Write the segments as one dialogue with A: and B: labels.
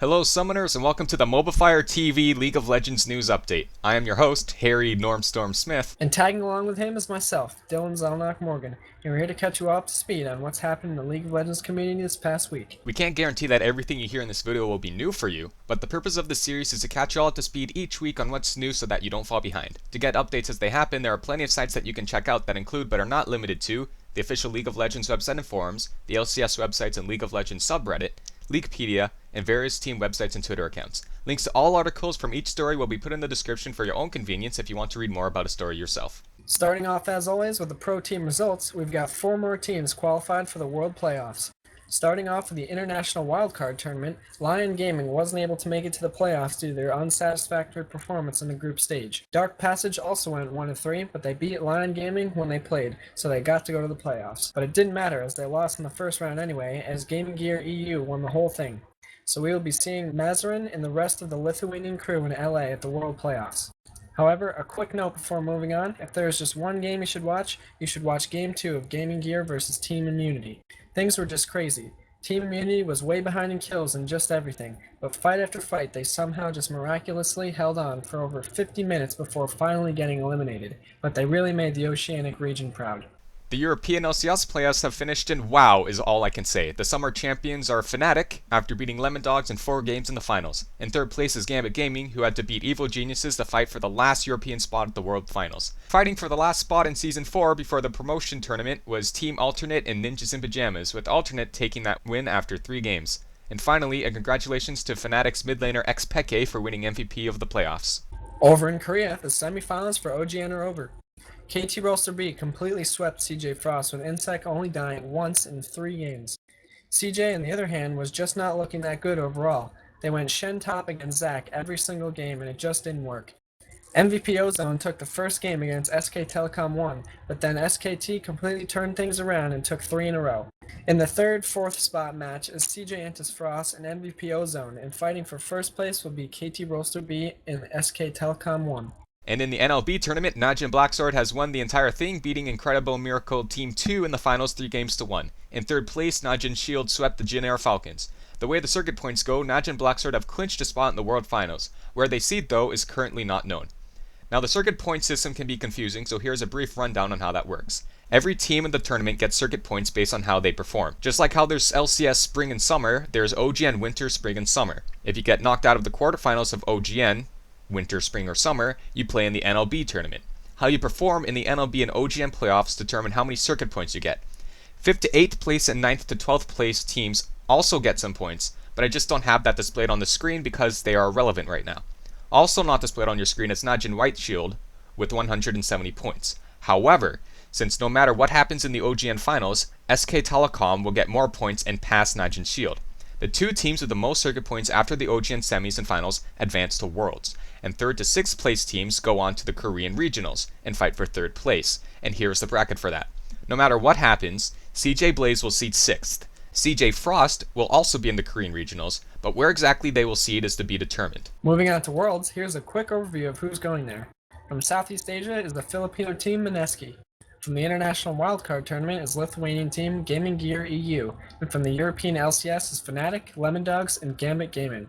A: Hello Summoners and welcome to the MobafireTV League of Legends News Update. I am your host, Harry Normstorm Smith.
B: And tagging along with him is myself, Dylan Zelnock Morgan, and we're here to catch you all up to speed on what's happened in the League of Legends community this past week.
A: We can't guarantee that everything you hear in this video will be new for you, but the purpose of this series is to catch you all up to speed each week on what's new so that you don't fall behind. To get updates as they happen, there are plenty of sites that you can check out that include but are not limited to the official League of Legends website and forums, the LCS websites and League of Legends subreddit, Leaguepedia, and various team websites and Twitter accounts. Links to all articles from each story will be put in the description for your own convenience if you want to read more about a story yourself.
B: Starting off as always with the pro team results, we've got 4 more teams qualified for the World Playoffs. Starting off with the International Wildcard Tournament, Lion Gaming wasn't able to make it to the playoffs due to their unsatisfactory performance in the group stage. Dark Passage also went 1-3, but they beat Lion Gaming when they played, so they got to go to the playoffs. But it didn't matter as they lost in the first round anyway, as Gaming Gear EU won the whole thing. So we will be seeing Mazarin and the rest of the Lithuanian crew in LA at the World Playoffs. However, a quick note before moving on, if there is just one game you should watch Game 2 of Gaming Gear vs Team Immunity. Things were just crazy. Team Immunity was way behind in kills and just everything, but fight after fight they somehow just miraculously held on for over 50 minutes before finally getting eliminated, but they really made the Oceanic region proud.
A: The European LCS playoffs have finished and wow is all I can say. The summer champions are Fnatic after beating Lemon Dogs in 4 games in the finals. In third place is Gambit Gaming, who had to beat Evil Geniuses to fight for the last European spot at the World Finals. Fighting for the last spot in Season 4 before the promotion tournament was Team Alternate and Ninjas in Pajamas, with Alternate taking that win after 3 games. And finally, a congratulations to Fnatic's mid laner Xpeke for winning MVP of the playoffs.
B: Over in Korea, the semifinals for OGN are over. KT Roaster B completely swept CJ Frost, with Insec only dying once in 3 games. CJ, on the other hand, was just not looking that good overall. They went Shen top against Zac every single game, and it just didn't work. MVP Ozone took the first game against SK Telecom 1, but then SKT completely turned things around and took 3 in a row. In the third, fourth spot match is CJ Antis Frost and MVP Ozone, and fighting for first place will be KT Roaster B and SK Telecom 1.
A: And in the NLB tournament, Najin Blacksword has won the entire thing, beating Incredible Miracle Team 2 in the finals 3-1. In third place, Najin Shield swept the Jin Air Falcons. The way the circuit points go, Najin Blacksword have clinched a spot in the World Finals. Where they seed, though, is currently not known. Now, the circuit point system can be confusing, so here's a brief rundown on how that works. Every team in the tournament gets circuit points based on how they perform. Just like how there's LCS Spring and Summer, there's OGN Winter, Spring, and Summer. If you get knocked out of the quarterfinals of OGN, Winter, Spring, or Summer, you play in the NLB tournament. How you perform in the NLB and OGN playoffs determine how many circuit points you get. 5th to 8th place and 9th to 12th place teams also get some points, but I just don't have that displayed on the screen because they are irrelevant right now. Also not displayed on your screen is Najin White Shield with 170 points. However, since no matter what happens in the OGN finals, SK Telecom will get more points and pass Najin Shield. The 2 teams with the most circuit points after the OGN semis and finals advance to Worlds, and 3rd to 6th place teams go on to the Korean regionals and fight for 3rd place. And here's the bracket for that. No matter what happens, CJ Blaze will seed 6th. CJ Frost will also be in the Korean regionals, but where exactly they will seed is to be determined.
B: Moving on to Worlds, here's a quick overview of who's going there. From Southeast Asia is the Filipino team Mineski. From the International Wildcard Tournament is Lithuanian team Gaming Gear EU, and from the European LCS is Fnatic, Lemon Dogs, and Gambit Gaming.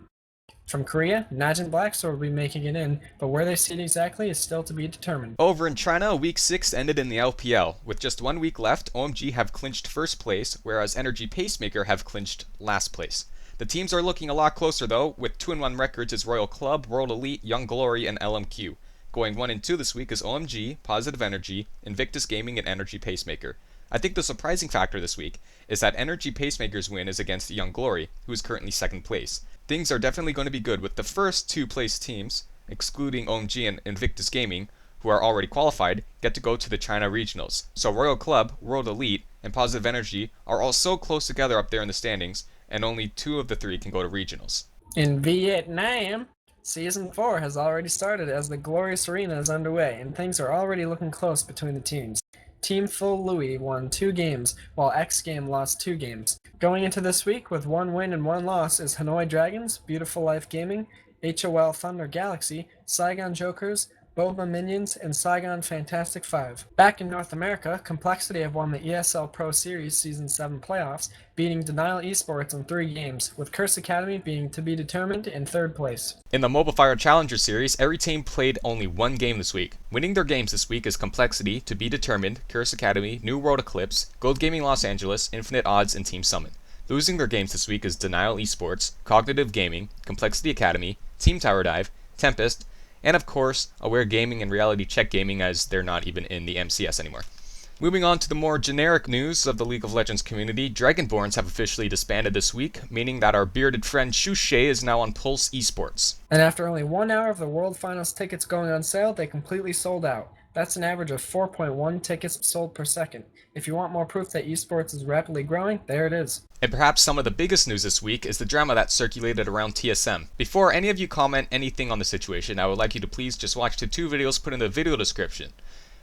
B: From Korea, Najin Blacksword will be making it in, but where they seed exactly is still to be determined.
A: Over in China, Week 6 ended in the LPL. With just 1 week left, OMG have clinched first place, whereas Energy Pacemaker have clinched last place. The teams are looking a lot closer though, with 2-1 records is Royal Club, World Elite, Young Glory, and LMQ. Going 1-2 this week is OMG, Positive Energy, Invictus Gaming, and Energy Pacemaker. I think the surprising factor this week is that Energy Pacemaker's win is against Young Glory, who is currently 2nd place. Things are definitely going to be good with the first 2 place teams, excluding OMG and Invictus Gaming, who are already qualified, get to go to the China Regionals. So Royal Club, World Elite, and Positive Energy are all so close together up there in the standings, and only 2 of the 3 can go to Regionals.
B: In Vietnam, Season 4 has already started as the Glorious Arena is underway, and things are already looking close between the teams. Team Full Louis won 2 games, while X Game lost 2 games. Going into this week with 1 win and 1 loss is Hanoi Dragons, Beautiful Life Gaming, HOL Thunder Galaxy, Saigon Jokers, Boba Minions, and Saigon Fantastic Five. Back in North America, Complexity have won the ESL Pro Series Season 7 playoffs, beating Denial Esports in 3 games, with Curse Academy being to be determined in 3rd place.
A: In the MobaFire Challenger Series, every team played only one game this week. Winning their games this week is Complexity, To Be Determined, Curse Academy, New World Eclipse, Gold Gaming Los Angeles, Infinite Odds, and Team Summon. Losing their games this week is Denial Esports, Cognitive Gaming, Complexity Academy, Team Tower Dive, Tempest, and of course, Aware Gaming and Reality Check Gaming, as they're not even in the MCS anymore. Moving on to the more generic news of the League of Legends community, Dragonborns have officially disbanded this week, meaning that our bearded friend Shushay is now on Pulse Esports.
B: And after only 1 hour of the World Finals tickets going on sale, they completely sold out. That's an average of 4.1 tickets sold per second. If you want more proof that esports is rapidly growing, there it is.
A: And perhaps some of the biggest news this week is the drama that circulated around TSM. Before any of you comment anything on the situation, I would like you to please just watch the 2 videos put in the video description.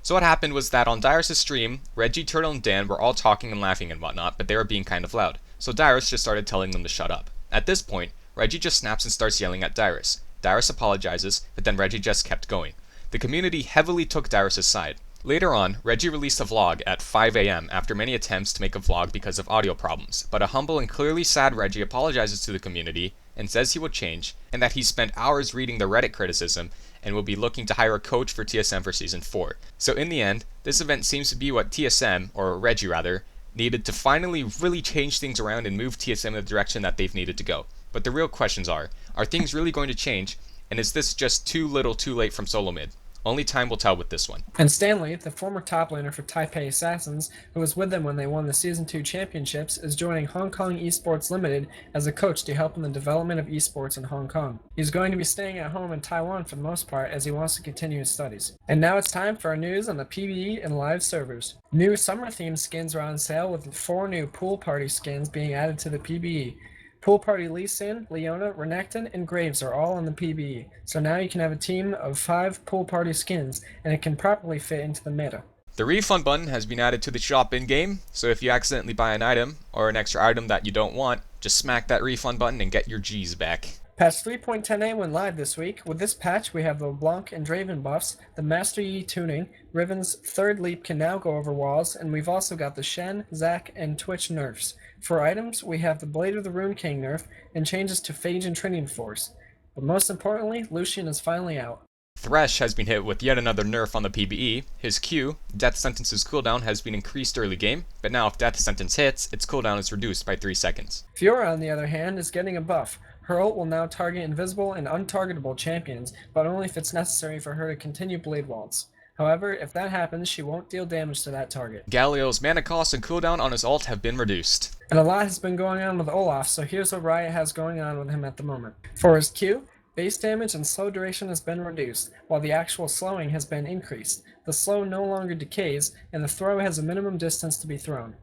A: So what happened was that on Dyrus' stream, Reggie, Turtle, and Dan were all talking and laughing and whatnot, but they were being kind of loud. So Dyrus just started telling them to shut up. At this point, Reggie just snaps and starts yelling at Dyrus. Dyrus apologizes, but then Reggie just kept going. The community heavily took Dyrus' side. Later on, Reggie released a vlog at 5 AM after many attempts to make a vlog because of audio problems, but a humble and clearly sad Reggie apologizes to the community and says he will change, and that he spent hours reading the Reddit criticism and will be looking to hire a coach for TSM for Season 4. So in the end, this event seems to be what TSM, or Reggie rather, needed to finally really change things around and move TSM in the direction that they've needed to go. But the real questions are things really going to change, and is this just too little too late from solo mid? Only time will tell with this one.
B: And Stanley, the former top laner for Taipei Assassins, who was with them when they won the Season 2 championships, is joining Hong Kong Esports Limited as a coach to help in the development of esports in Hong Kong. He's going to be staying at home in Taiwan for the most part as he wants to continue his studies. And now it's time for our news on the PvE and live servers. New summer-themed skins are on sale with 4 new pool party skins being added to the PvE. Pool Party Lee Sin, Leona, Renekton, and Graves are all on the PvE, so now you can have a team of 5 Pool Party skins, and it can properly fit into the meta.
A: The Refund Button has been added to the shop in-game, so if you accidentally buy an item, or an extra item that you don't want, just smack that Refund Button and get your G's back.
B: Patch 3.10a went live this week. With this patch, we have the LeBlanc and Draven buffs, the Master Yi tuning, Riven's third leap can now go over walls, and we've also got the Shen, Zac, and Twitch nerfs. For items, we have the Blade of the Rune King nerf, and changes to Phage and Trinity Force. But most importantly, Lucian is finally out.
A: Thresh has been hit with yet another nerf on the PvE. His Q, Death Sentence's cooldown, has been increased early game, but now if Death Sentence hits, its cooldown is reduced by 3 seconds.
B: Fiora, on the other hand, is getting a buff. Her ult will now target invisible and untargetable champions, but only if it's necessary for her to continue Blade Waltz. However, if that happens, she won't deal damage to that target.
A: Galio's mana cost and cooldown on his ult have been reduced.
B: And a lot has been going on with Olaf, so here's what Riot has going on with him at the moment. For his Q, base damage and slow duration has been reduced, while the actual slowing has been increased. The slow no longer decays, and the throw has a minimum distance to be thrown.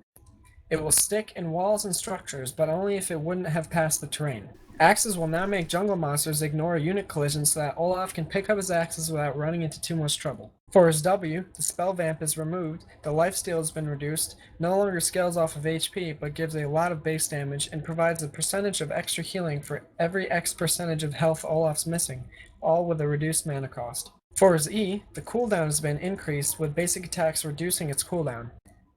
B: It will stick in walls and structures, but only if it wouldn't have passed the terrain. Axes will now make jungle monsters ignore a unit collision so that Olaf can pick up his axes without running into too much trouble. For his W, the spell vamp is removed, the lifesteal has been reduced, no longer scales off of HP but gives a lot of base damage and provides a percentage of extra healing for every X percentage of health Olaf's missing, all with a reduced mana cost. For his E, the cooldown has been increased with basic attacks reducing its cooldown.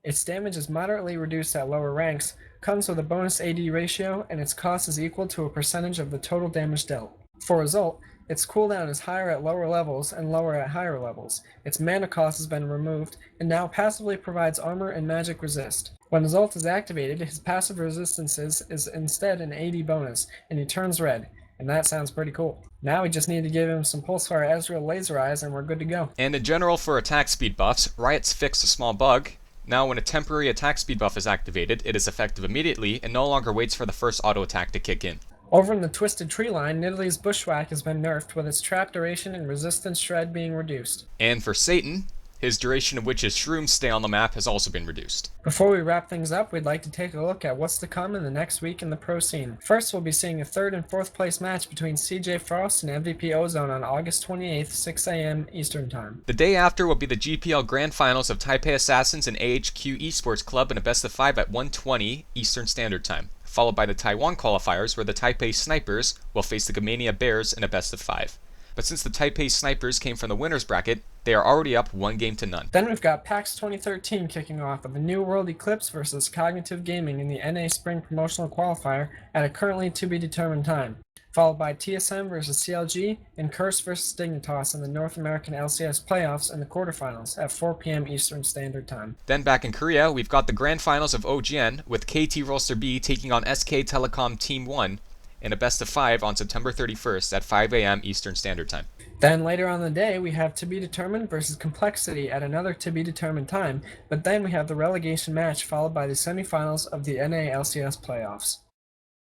B: Its damage is moderately reduced at lower ranks, comes with a bonus AD ratio, and its cost is equal to a percentage of the total damage dealt. For his ult, its cooldown is higher at lower levels and lower at higher levels. Its mana cost has been removed, and now passively provides armor and magic resist. When his ult is activated, his passive resistances is instead an AD bonus, and he turns red, and that sounds pretty cool. Now we just need to give him some Pulsefire Ezreal Laser Eyes and we're good to go.
A: And in general for attack speed buffs, Riot's fixed a small bug. Now when a temporary attack speed buff is activated, it is effective immediately and no longer waits for the first auto attack to kick in.
B: Over in the Twisted Tree line, Nidalee's Bushwhack has been nerfed with its trap duration and resistance shred being reduced.
A: And for Satan, his duration of which his shrooms stay on the map has also been reduced.
B: Before we wrap things up, we'd like to take a look at what's to come in the next week in the pro scene. First, we'll be seeing a 3rd and 4th place match between CJ Frost and MVP Ozone on August 28th, 6 AM Eastern Time.
A: The day after will be the GPL Grand Finals of Taipei Assassins and AHQ Esports Club in a best of 5 at 1:20 Eastern Standard Time, followed by the Taiwan qualifiers where the Taipei Snipers will face the Gamania Bears in a best of 5. but since the Taipei Snipers came from the winner's bracket, they are already up 1-0.
B: Then we've got PAX 2013 kicking off with the New World Eclipse versus Cognitive Gaming in the NA Spring Promotional Qualifier at a currently to-be-determined time, followed by TSM versus CLG and Curse versus Dignitas in the North American LCS playoffs in the quarterfinals at 4 p.m. Eastern Standard Time.
A: Then back in Korea, we've got the grand finals of OGN with KT Roster B taking on SK Telecom Team 1 in a best of 5 on September 31st at 5 a.m. Eastern Standard Time.
B: Then later on in the day, we have To Be Determined versus Complexity at another to be determined time, but then we have the relegation match followed by the semifinals of the NA LCS playoffs.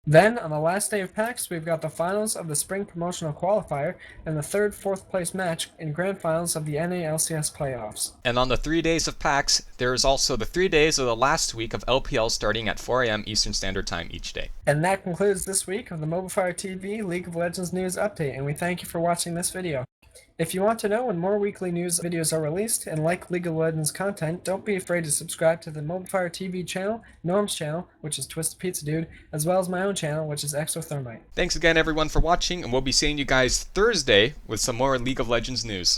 B: Then, on the last day of PAX, we've got the finals of the Spring Promotional Qualifier and the third, fourth place match in grand finals of the NA LCS playoffs.
A: And on the 3 days of PAX, there is also the 3 days of the last week of LPL starting at 4 a.m. Eastern Standard Time each day.
B: And that concludes this week of the MobafireTV League of Legends News Update, and we thank you for watching this video. If you want to know when more weekly news videos are released and like League of Legends content, don't be afraid to subscribe to the MobafireTV channel, Norm's channel, which is Twisted Pizza Dude, as well as my own channel, which is Exothermite.
A: Thanks again everyone for watching, and we'll be seeing you guys Thursday with some more League of Legends news.